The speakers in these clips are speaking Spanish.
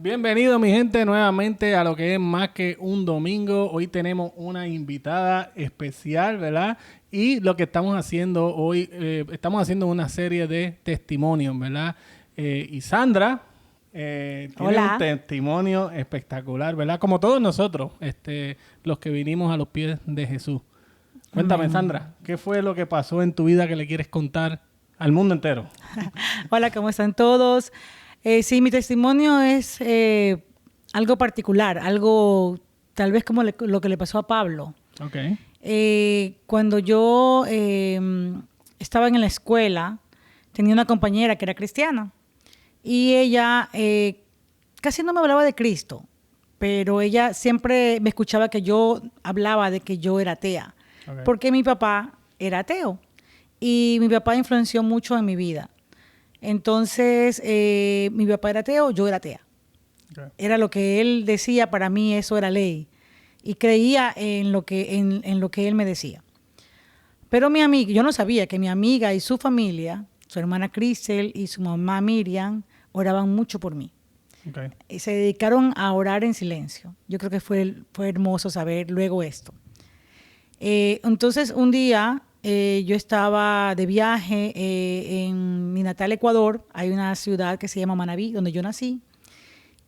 Bienvenido mi gente nuevamente a lo que es más que un domingo. Hoy tenemos una invitada especial, ¿verdad? Y lo que estamos haciendo hoy, estamos haciendo una serie de testimonios, ¿verdad? Y Sandra tiene Hola. un testimonio espectacular, ¿verdad? Como todos nosotros, los que vinimos a los pies de Jesús. Cuéntame, Amén. Sandra, ¿qué fue lo que pasó en tu vida que le quieres contar al mundo entero? Hola, ¿cómo están todos? Sí, mi testimonio es algo particular, algo tal vez como lo que le pasó a Pablo. Ok. Cuando yo estaba en la escuela, tenía una compañera que era cristiana y ella casi no me hablaba de Cristo, pero ella siempre me escuchaba que yo hablaba de que yo era atea, Ok. porque mi papá era ateo y mi papá influenció mucho en mi vida. Entonces, mi papá era ateo, yo era atea. Ok. Era lo que él decía, para mí eso era ley. Y creía en lo que él me decía. Pero mi amiga, yo no sabía que mi amiga y su familia, su hermana Cristel y su mamá Miriam, oraban mucho por mí. Ok. Y se dedicaron a orar en silencio. Yo creo que fue hermoso saber luego esto. Entonces, un día yo estaba de viaje en mi natal Ecuador. Hay una ciudad que se llama Manabí, donde yo nací.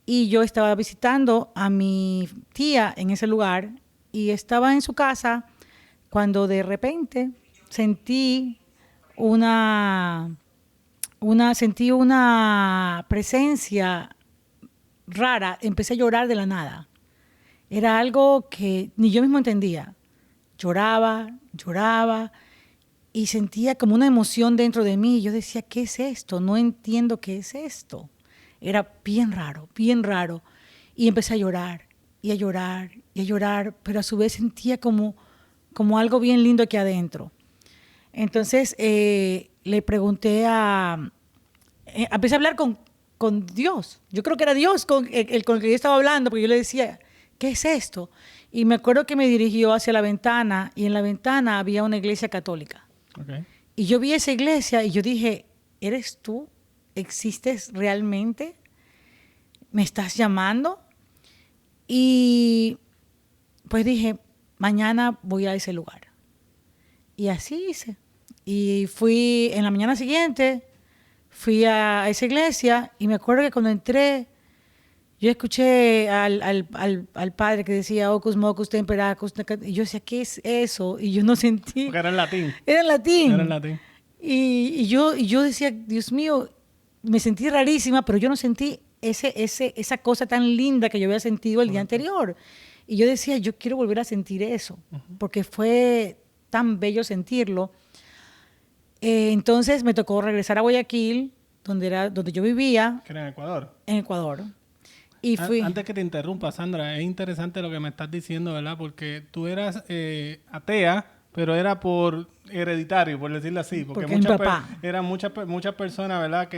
Y yo estaba visitando a mi tía en ese lugar y estaba en su casa cuando de repente sentí sentí una presencia rara. Empecé a llorar de la nada. Era algo que ni yo mismo entendía. Lloraba, lloraba y sentía como una emoción dentro de mí. Yo decía, ¿qué es esto? No entiendo qué es esto. Era bien raro, bien raro. Y empecé a llorar, y a llorar, y a llorar, pero a su vez sentía como algo bien lindo aquí adentro. Entonces le pregunté empecé a hablar con Dios. Yo creo que era Dios con el que yo estaba hablando, porque yo le decía, ¿qué es esto? Y me acuerdo que me dirigió hacia la ventana y en la ventana había una iglesia católica. Ok. Y yo vi esa iglesia y yo dije, ¿eres tú? ¿Existes realmente? ¿Me estás llamando? Y pues dije, mañana voy a ese lugar. Y así hice. Y fui en la mañana siguiente, fui a esa iglesia y me acuerdo que cuando entré, yo escuché al padre que decía, Ocus Mocus Temperacus, y yo decía, ¿qué es eso? Y yo no sentí, Porque era en latín. era en Era en latín. latín. Y yo decía, Dios mío, me sentí rarísima, pero yo no sentí esa cosa tan linda que yo había sentido el día Correcto. anterior. Y yo decía, yo quiero volver a sentir eso, porque fue tan bello sentirlo. Entonces me tocó regresar a Guayaquil, donde yo vivía, Que era en Ecuador. en Ecuador. Y fui. Antes que te interrumpa, Sandra, es interesante lo que me estás diciendo, ¿verdad? Porque tú eras atea, pero era por hereditario, por decirlo así. Porque Porque mi papá. eran muchas personas, ¿verdad?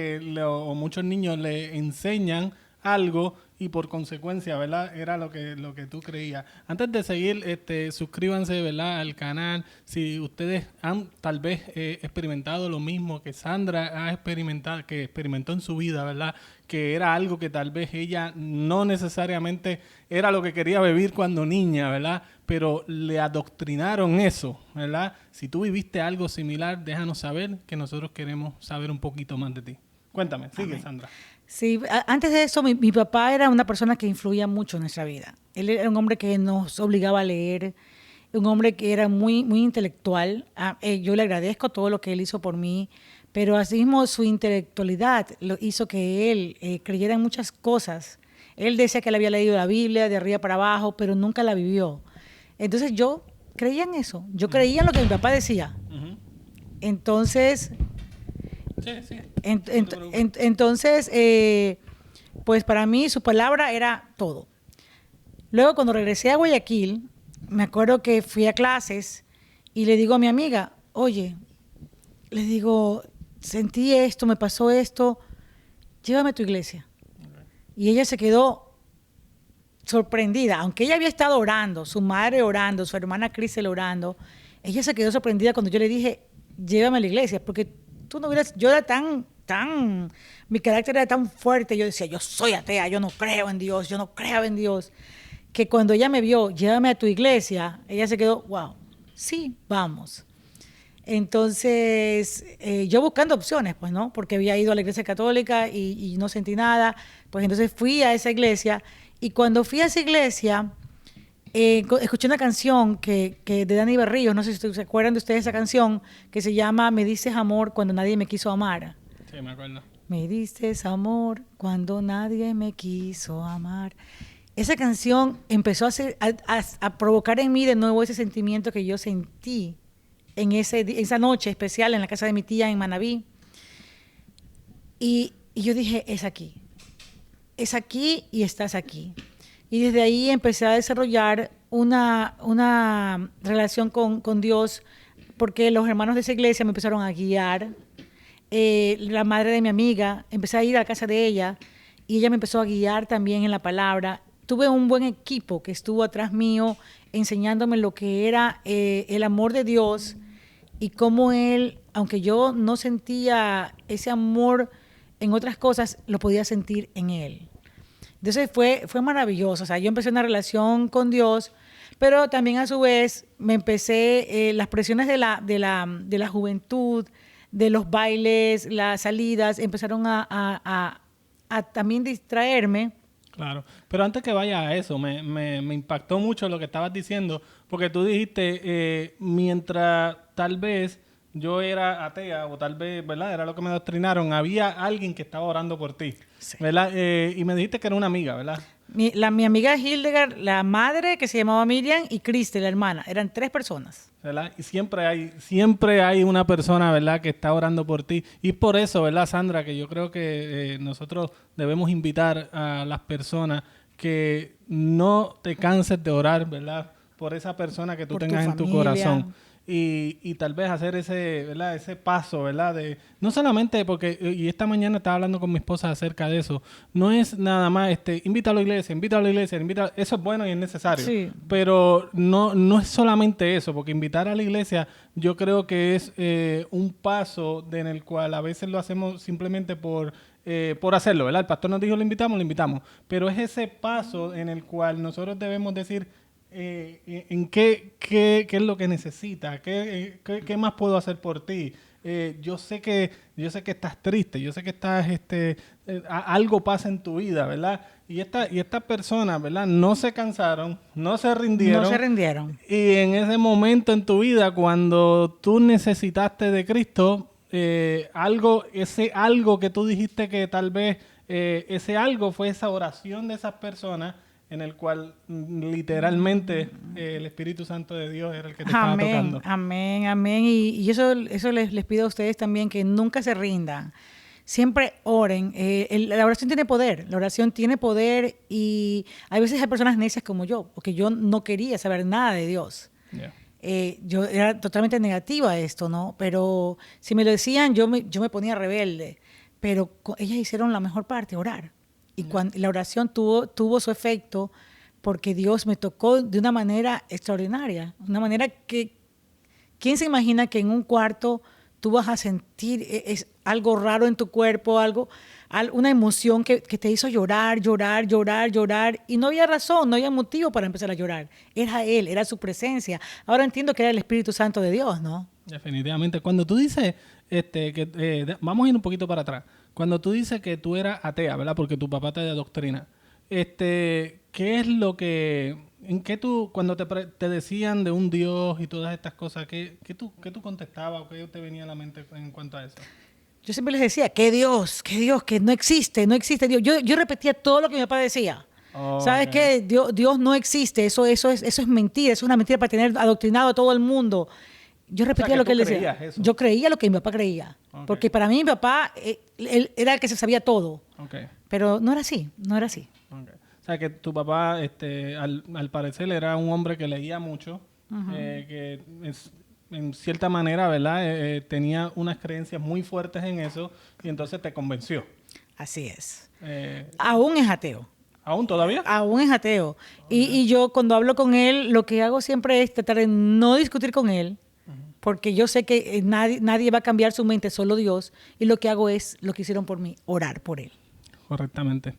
O muchos niños le enseñan algo y por consecuencia, ¿verdad? Era lo que tú creías. Antes de seguir, suscríbanse, ¿verdad? Al canal. Si ustedes han tal vez experimentado lo mismo que Sandra ha experimentado, que experimentó en su vida, ¿verdad? Que era algo que tal vez ella no necesariamente era lo que quería vivir cuando niña, ¿verdad? Pero le adoctrinaron eso, ¿verdad? Si tú viviste algo similar, déjanos saber, que nosotros queremos saber un poquito más de ti. Cuéntame, sigue, Amén. Sandra. Sí, antes de eso, mi papá era una persona que influía mucho en nuestra vida. Él era un hombre que nos obligaba a leer, un hombre que era muy, muy intelectual. Yo le agradezco todo lo que él hizo por mí, pero asimismo su intelectualidad lo hizo que él creyera en muchas cosas. Él decía que él había leído la Biblia de arriba para abajo, pero nunca la vivió. Entonces yo creía en eso, yo creía en lo que mi papá decía. Ujú. Entonces, Sí, sí. En- No en- te preocupes. entonces, pues para mí su palabra era todo. Luego cuando regresé a Guayaquil, me acuerdo que fui a clases y le digo a mi amiga, oye, le digo, sentí esto, me pasó esto, llévame a tu iglesia. Y ella se quedó sorprendida, aunque ella había estado orando, su madre orando, su hermana Cristel orando, ella se quedó sorprendida cuando yo le dije, llévame a la iglesia, porque tú no hubieras, yo era tan mi carácter era tan fuerte, yo decía, yo soy atea, yo no creo en Dios, yo no creo en Dios, que cuando ella me vio, llévame a tu iglesia, ella se quedó, wow, sí, vamos. Entonces, yo buscando opciones, pues, ¿no? Porque había ido a la iglesia católica y no sentí nada, pues entonces fui a esa iglesia, y cuando fui a esa iglesia, escuché una canción que de Dani Berríos, no sé si se acuerdan de ustedes esa canción, que se llama Me dices amor cuando nadie me quiso amar. Sí, me acuerdo. Me dices amor cuando nadie me quiso amar. Esa canción empezó a provocar en mí de nuevo ese sentimiento que yo sentí en esa noche especial en la casa de mi tía en Manabí. Y yo dije, es aquí y estás aquí. Y desde ahí empecé a desarrollar una relación con Dios, porque los hermanos de esa iglesia me empezaron a guiar. La madre de mi amiga, empecé a ir a la casa de ella y ella me empezó a guiar también en la palabra. Tuve un buen equipo que estuvo atrás mío enseñándome lo que era el amor de Dios y cómo Él, aunque yo no sentía ese amor en otras cosas, lo podía sentir en Él. Entonces fue maravilloso. O sea, yo empecé una relación con Dios, pero también a su vez me empecé las presiones de la juventud, de los bailes, las salidas, empezaron a también distraerme. Claro, pero antes que vaya a eso, me impactó mucho lo que estabas diciendo, porque tú dijiste, mientras tal vez yo era atea, o tal vez, ¿verdad? Era lo que me adoctrinaron, había alguien que estaba orando por ti, Sí. ¿verdad? Y me dijiste que era una amiga, ¿verdad? Mi amiga Hildegard, la madre que se llamaba Miriam, y Cristi, la hermana. Eran 3 personas. ¿Verdad? Y siempre hay una persona, ¿verdad?, que está orando por ti. Y por eso, ¿verdad, Sandra? Que yo creo que nosotros debemos invitar a las personas que no te canses de orar, ¿verdad?, por esa persona que tú Por tengas tu en tu familia. corazón. Y tal vez hacer ¿verdad?, ese paso, ¿verdad? No solamente porque, y esta mañana estaba hablando con mi esposa acerca de eso, no es nada más, invítalo a la iglesia, eso es bueno y es necesario. Sí. Pero no es solamente eso, porque invitar a la iglesia yo creo que es un paso en el cual a veces lo hacemos simplemente por hacerlo, ¿verdad? El pastor nos dijo, lo invitamos. Pero es ese paso en el cual nosotros debemos decir, en qué es lo que necesitas, qué más puedo hacer por ti. Yo sé que estás triste, yo sé que estás algo pasa en tu vida, ¿verdad? Y estas personas, ¿verdad?, no se cansaron, no se rindieron. Y en ese momento en tu vida, cuando tú necesitaste de Cristo, ese algo que tú dijiste que tal vez ese algo fue esa oración de esas personas, en el cual literalmente el Espíritu Santo de Dios era el que te estaba tocando. Amén. Y eso les pido a ustedes también, que nunca se rindan. Siempre oren. La oración tiene poder, y hay veces hay personas necias como yo, porque yo no quería saber nada de Dios. Yeah. Yo era totalmente negativa a esto, ¿no? Pero si me lo decían, yo me ponía rebelde. Pero ellas hicieron la mejor parte, orar. Y cuando la oración tuvo su efecto, porque Dios me tocó de una manera extraordinaria, una manera que, ¿quién se imagina que en un cuarto tú vas a sentir algo raro en tu cuerpo, una emoción que te hizo llorar, y no había razón, no había motivo para empezar a llorar? Era Él, era su presencia. Ahora entiendo que era el Espíritu Santo de Dios, ¿no? Definitivamente. Cuando tú dices, vamos a ir un poquito para atrás. Cuando tú dices que tú eras atea, ¿verdad? Porque tu papá te adoctrina. ¿Qué es lo que, cuando te decían de un Dios y todas estas cosas, qué tú contestabas o qué te venía a la mente en cuanto a eso? Yo siempre les decía, que Dios, que no existe Dios. Yo repetía todo lo que mi papá decía. ¿Sabes qué? Dios no existe, eso es mentira, eso es una mentira para tener adoctrinado a todo el mundo. Yo repetía lo que él decía. Eso. Yo creía lo que mi papá creía. Okay. Porque para mí mi papá, él era el que se sabía todo. Okay. Pero no era así. Okay. O sea, que tu papá, al parecer, era un hombre que leía mucho, que en cierta manera, ¿verdad? Tenía unas creencias muy fuertes en eso, y entonces te convenció. Así es. Aún es ateo. ¿Aún todavía? Aún es ateo. Y yo, cuando hablo con él, lo que hago siempre es tratar de no discutir con él, porque yo sé que nadie va a cambiar su mente, solo Dios, y lo que hago es lo que hicieron por mí, orar por él. Correctamente.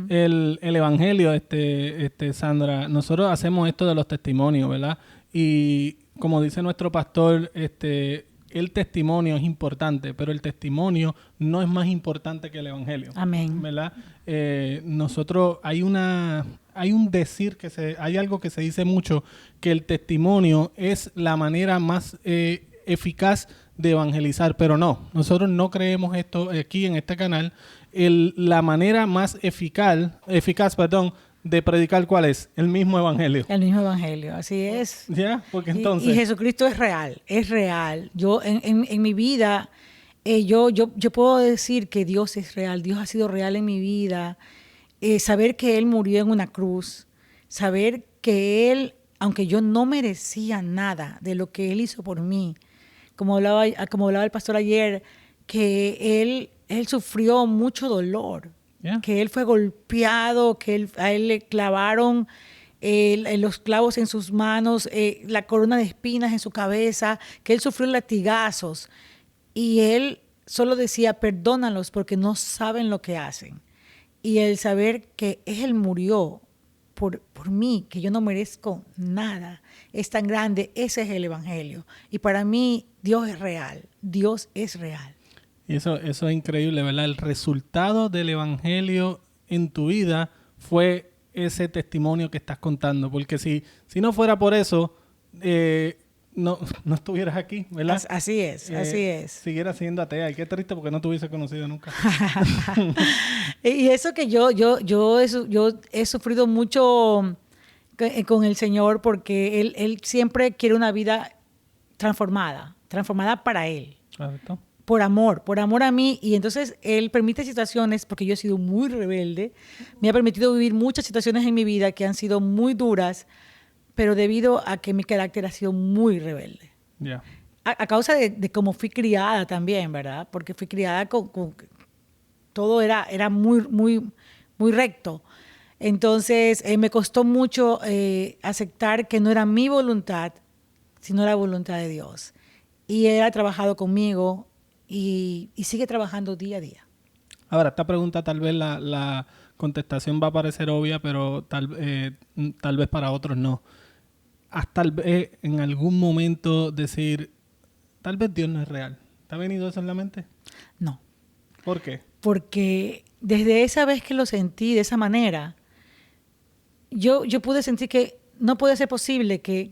El evangelio, Sandra, nosotros hacemos esto de los testimonios, ¿verdad? Y como dice nuestro pastor, el testimonio es importante, pero el testimonio no es más importante que el evangelio. Amén. ¿Verdad? Nosotros hay un decir hay algo que se dice mucho, que el testimonio es la manera más eficaz de evangelizar, pero no, nosotros no creemos esto aquí en este canal. La manera más eficaz, de predicar, ¿cuál es? El mismo evangelio. El mismo evangelio, así es. ¿Ya? Porque entonces... Y Jesucristo es real, es real. Yo en mi vida, yo puedo decir que Dios es real, Dios ha sido real en mi vida. Saber que Él murió en una cruz, saber que Él, aunque yo no merecía nada de lo que Él hizo por mí, como hablaba el pastor ayer, que Él sufrió mucho dolor. Yeah. Que él fue golpeado, que a él le clavaron los clavos en sus manos, la corona de espinas en su cabeza, que él sufrió latigazos. Y él solo decía, perdónalos porque no saben lo que hacen. Y el saber que él murió por mí, que yo no merezco nada, es tan grande, ese es el evangelio. Y para mí, Dios es real, Dios es real. Y eso es increíble, ¿verdad? El resultado del evangelio en tu vida fue ese testimonio que estás contando. Porque si no fuera por eso, no estuvieras aquí, ¿verdad? Así es, así es. Siguieras siendo atea. Y qué triste porque no te hubiese conocido nunca. Y eso que yo he sufrido mucho con el Señor, porque Él siempre quiere una vida transformada para Él. Correcto. Por amor a mí. Y entonces Él permite situaciones, porque yo he sido muy rebelde, me ha permitido vivir muchas situaciones en mi vida que han sido muy duras, pero debido a que mi carácter ha sido muy rebelde. Yeah. A causa de cómo fui criada también, ¿verdad? Porque fui criada con todo era muy, muy, muy recto. Entonces me costó mucho aceptar que no era mi voluntad, sino la voluntad de Dios. Y Él ha trabajado conmigo y sigue trabajando día a día. Ahora, esta pregunta tal vez la contestación va a parecer obvia, pero tal vez para otros no. Hasta en algún momento decir, tal vez Dios no es real. ¿Te ha venido eso en la mente? No. ¿Por qué? Porque desde esa vez que lo sentí de esa manera, yo pude sentir que no puede ser posible que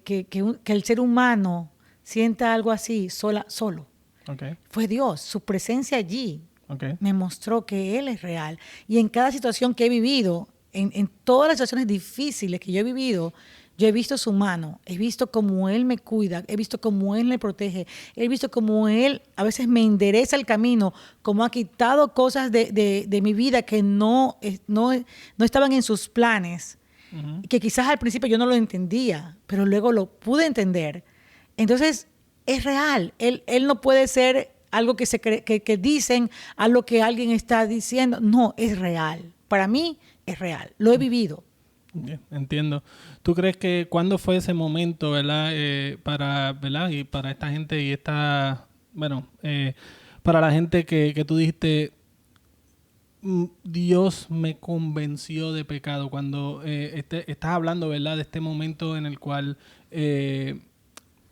el ser humano sienta algo así solo. Okay. Fue Dios, su presencia allí okay. Me mostró que Él es real. Y en cada situación que he vivido, en todas las situaciones difíciles que yo he vivido, yo he visto su mano, he visto cómo Él me cuida, he visto cómo Él me protege, he visto cómo Él a veces me endereza el camino, cómo ha quitado cosas de mi vida que no estaban en sus planes, uh-huh. Que quizás al principio yo no lo entendía, pero luego lo pude entender. Entonces, es real. Él no puede ser algo que dicen, algo que alguien está diciendo. No, es real. Para mí es real. Lo he vivido. Bien, entiendo. ¿Tú crees que cuándo fue ese momento, ¿verdad? ¿Verdad? Y para esta gente y para la gente que tú dijiste, Dios me convenció de pecado, cuando estás hablando, ¿verdad? De este momento en el cual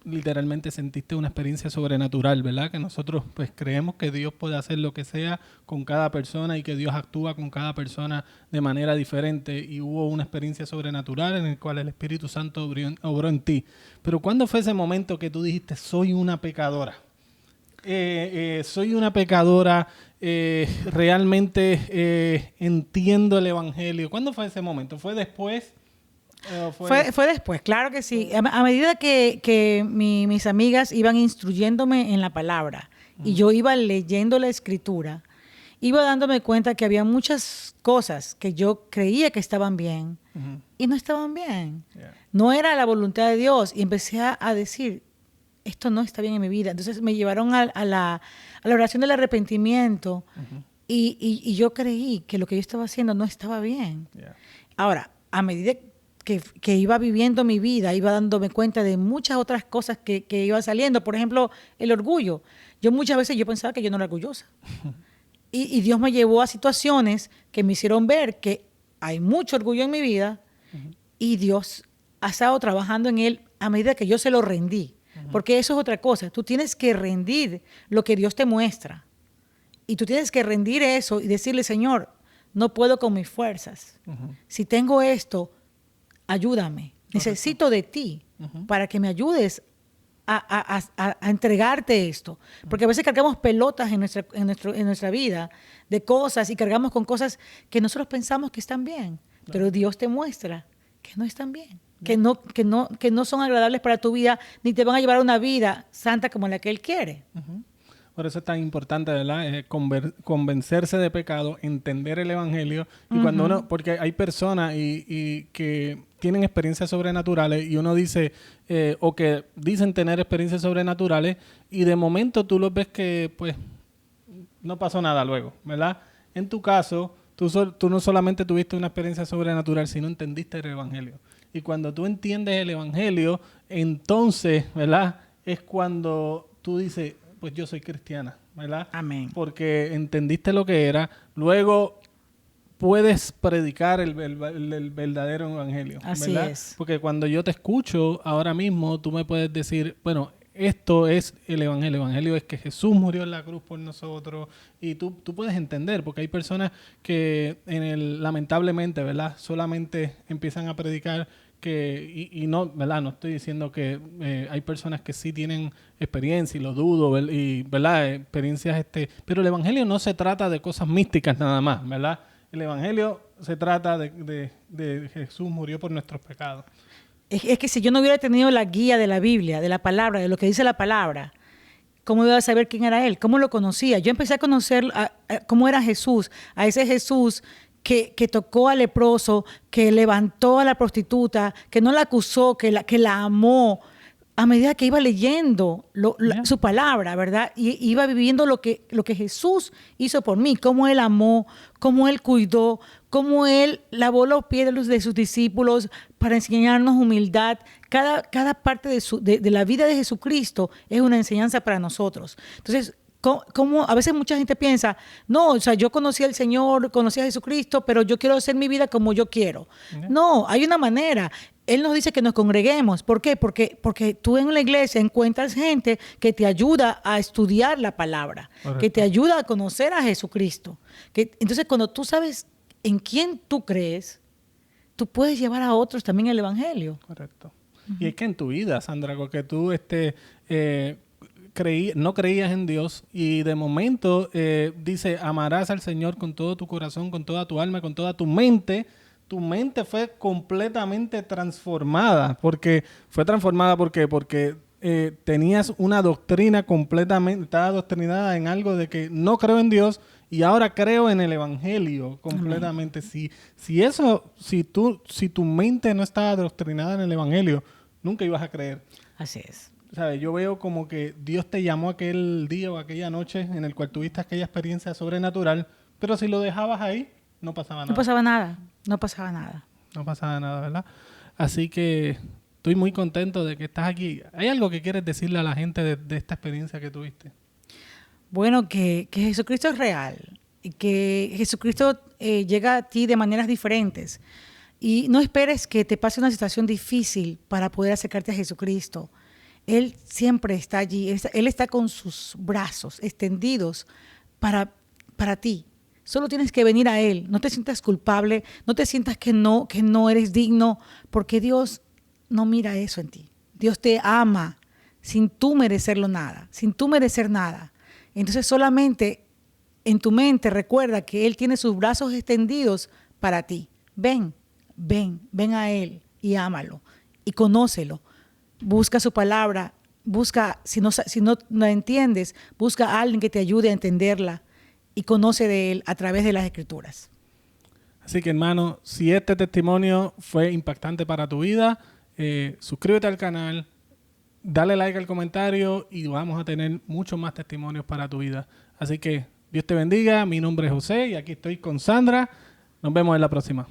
literalmente sentiste una experiencia sobrenatural, ¿verdad? Que nosotros pues creemos que Dios puede hacer lo que sea con cada persona y que Dios actúa con cada persona de manera diferente, y hubo una experiencia sobrenatural en el cual el Espíritu Santo obró en ti. Pero ¿cuándo fue ese momento que tú dijiste, soy una pecadora? Soy una pecadora, realmente entiendo el Evangelio. ¿Cuándo fue ese momento? ¿Fue después? Fue después, claro que sí. A medida que mis amigas iban instruyéndome en la palabra, uh-huh. Y yo iba leyendo la Escritura, iba dándome cuenta que había muchas cosas que yo creía que estaban bien, uh-huh. Y no estaban bien. Yeah. No era la voluntad de Dios. Y empecé a decir, esto no está bien en mi vida. Entonces me llevaron a la oración del arrepentimiento, uh-huh. y yo creí que lo que yo estaba haciendo no estaba bien. Yeah. Ahora, a medida que iba viviendo mi vida, iba dándome cuenta de muchas otras cosas que iban saliendo. Por ejemplo, el orgullo. Muchas veces yo pensaba que yo no era orgullosa. Y Dios me llevó a situaciones que me hicieron ver que hay mucho orgullo en mi vida y Dios ha estado trabajando en él a medida que yo se lo rendí. Porque eso es otra cosa. Tú tienes que rendir lo que Dios te muestra. Y tú tienes que rendir eso y decirle, Señor, no puedo con mis fuerzas. Si tengo esto, ayúdame. Necesito de ti para que me ayudes a entregarte esto. Porque a veces cargamos pelotas en nuestra vida de cosas y cargamos con cosas que nosotros pensamos que están bien. Pero Dios te muestra que no están bien. Que no son agradables para tu vida, ni te van a llevar a una vida santa como la que Él quiere. Por eso es tan importante, ¿verdad? Convencerse de pecado, entender el evangelio. Y cuando uno, porque hay personas y que tienen experiencias sobrenaturales y uno dice, o que dicen tener experiencias sobrenaturales y de momento tú los ves que, pues, no pasó nada luego, ¿verdad? En tu caso, tú no solamente tuviste una experiencia sobrenatural, sino entendiste el evangelio. Y cuando tú entiendes el evangelio, entonces, ¿verdad? Es cuando tú dices, pues yo soy cristiana, ¿verdad? Amén. Porque entendiste lo que era. Luego puedes predicar el verdadero evangelio, Así ¿verdad? es. Porque cuando yo te escucho ahora mismo, tú me puedes decir, bueno, esto es el evangelio. El evangelio es que Jesús murió en la cruz por nosotros. Y tú puedes entender, porque hay personas que lamentablemente, ¿verdad? Solamente empiezan a predicar y no, ¿verdad? No estoy diciendo que hay personas que sí tienen experiencia y lo dudo, y, ¿verdad? Experiencias, pero el evangelio no se trata de cosas místicas nada más, ¿verdad? El evangelio se trata de Jesús murió por nuestros pecados. Es que si yo no hubiera tenido la guía de la Biblia, de la palabra, de lo que dice la palabra, ¿cómo iba a saber quién era Él? ¿Cómo lo conocía? Yo empecé a conocer cómo era Jesús, a ese Jesús que tocó al leproso, que levantó a la prostituta, que no la acusó, que la amó, a medida que iba leyendo su palabra, ¿verdad? Y iba viviendo lo que Jesús hizo por mí, cómo Él amó, cómo Él cuidó, cómo Él lavó los pies de sus discípulos para enseñarnos humildad. Cada parte de la vida de Jesucristo es una enseñanza para nosotros. Entonces, como a veces mucha gente piensa, no, o sea, yo conocí al Señor, conocí a Jesucristo, pero yo quiero hacer mi vida como yo quiero. No, hay una manera. Él nos dice que nos congreguemos. ¿Por qué? Porque tú en la iglesia encuentras gente que te ayuda a estudiar la palabra, correcto, que te ayuda a conocer a Jesucristo. Entonces, cuando tú sabes en quién tú crees, tú puedes llevar a otros también el evangelio. Correcto. Y es que en tu vida, Sandra, porque tú no creías en Dios y de momento dice, amarás al Señor con todo tu corazón, con toda tu alma, con toda tu mente. Tu mente fue completamente transformada. Porque tenías una doctrina completamente, estaba adoctrinada en algo de que no creo en Dios y ahora creo en el evangelio completamente. Si tu mente no estaba adoctrinada en el evangelio, nunca ibas a creer. Así es. ¿Sabes? Yo veo como que Dios te llamó aquel día o aquella noche en el cual tuviste aquella experiencia sobrenatural, pero si lo dejabas ahí, no pasaba nada. No pasaba nada. No pasaba nada. No pasaba nada, ¿verdad? Así que estoy muy contento de que estás aquí. ¿Hay algo que quieres decirle a la gente de esta experiencia que tuviste? Bueno, que Jesucristo es real y que Jesucristo llega a ti de maneras diferentes. Y no esperes que te pase una situación difícil para poder acercarte a Jesucristo. Él siempre está allí. Él está con sus brazos extendidos para ti. Solo tienes que venir a Él. No te sientas culpable. No te sientas que no eres digno. Porque Dios no mira eso en ti. Dios te ama sin tú merecerlo nada. Sin tú merecer nada. Entonces solamente en tu mente recuerda que Él tiene sus brazos extendidos para ti. Ven a Él y ámalo. Y conócelo. Busca su palabra. Busca, si no la entiendes, busca a alguien que te ayude a entenderla. Y conoce de Él a través de las Escrituras. Así que, hermano, si este testimonio fue impactante para tu vida, suscríbete al canal, dale like al comentario y vamos a tener muchos más testimonios para tu vida. Así que Dios te bendiga. Mi nombre es José y aquí estoy con Sandra. Nos vemos en la próxima.